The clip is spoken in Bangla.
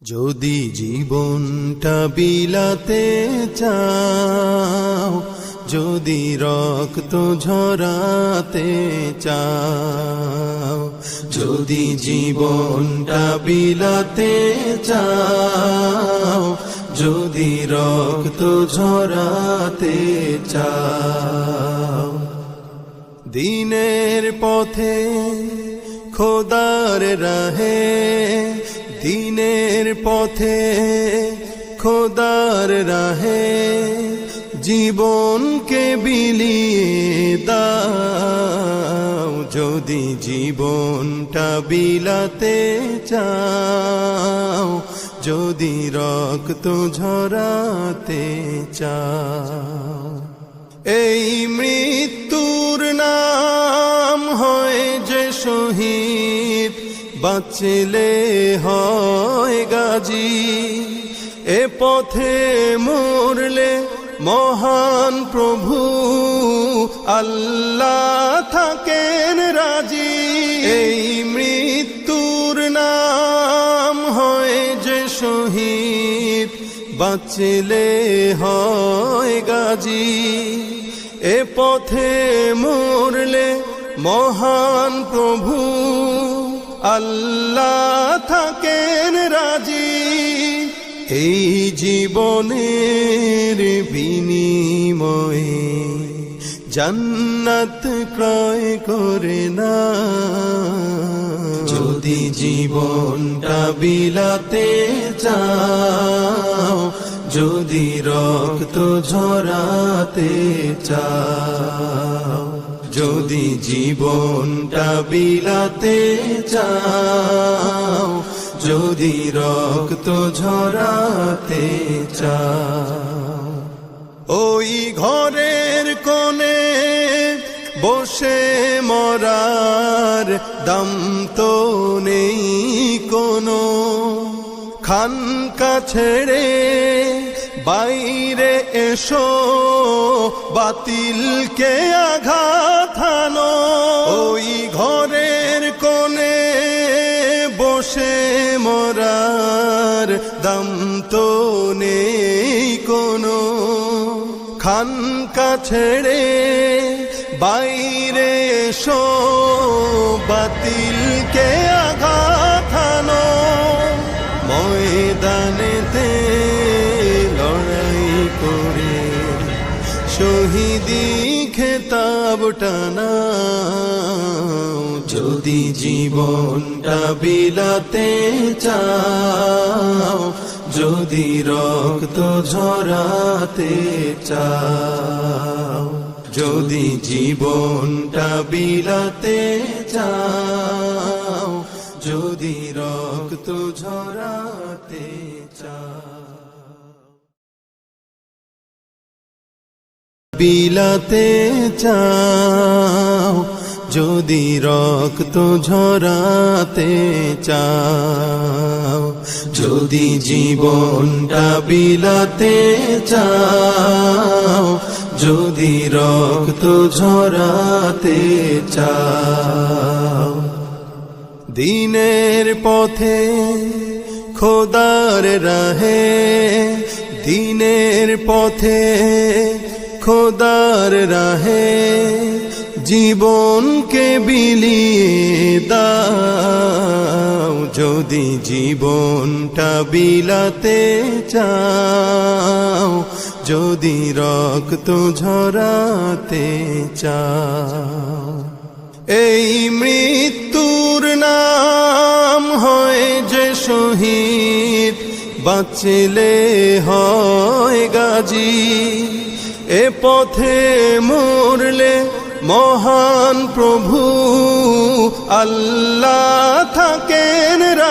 যদি জীবনটা বিলাতে চাও, যদি রক্ত ঝরাতে চাও, যদি জীবনটা বিলাতে চাও, যদি রক্ত ঝরাতে চাও, দিনের পথে খোদার রাহে, দিনের পথে খোদার রাহে জীবনকে বিলিয়ে দাও। যদি জীবনটা বিলাতে চাও, যদি রক্ত ঝরাতে চাও, এই মৃত্যুর নাম হয় যে শহীদ, বাঁচলে হয় গাজী। এ পথে মরলে মহান প্রভু আল্লাহ থাকেন রাজি। এই মৃত্যুর নাম হয় যে শহীদ, বাঁচলে হয় গাজী। এ পথে মরলে মহান প্রভু আল্লাহ থাকেন রাজি। এই জীবনের বিনিময়ে জান্নাত ক্রয় করে না। যদি জীবনটা বিলাতে চাও, যদি রক্ত ঝরাতে চাও, যদি জীবনটা বিলাতে চাও, যদি রক্ত ঝরাতে চাও, ওই ঘরের কোণে বসে মরার দম তো নেই কোনো। খানকা ছেড়ে বাইরে এসো, বাতিলকে আঘাত হানো। ওই ঘরের কোণে বসে মরার দম তো নেই কোনো। খানকা ছেড়ে বাইরে এসো, বাতিলকে আঘাত হানো। ময়দানেতে লড়াই করে শহীদি খেতাব টানাও। যদি জীবনটা বিলাতে চাও, যদি রক্ত ঝরাতে চাও, যদি জীবনটা বিলাতে চাও, যদি রক্ত ঝরাতে চাও, বিলাতে চাও, যদি রক্ত ঝরাতে চাও, যদি জীবনটা বিলাতে চাও, যদি রক্ত ঝরাতে চাও, দিনের পথে খোদার রাহে, দিনের পথে খোদার রাহে জীবনকে বিলিয়ে দাও। যদি জীবনটা বিলাতে চাও, যদি রক্ত ঝরাতে চাও, এই মৃত্যুর নাম হয় যে শহীদ, বাঁচলে হয় গাজী। এ পথে মরলে মহান প্রভু আল্লাহ থাকেন রাজি।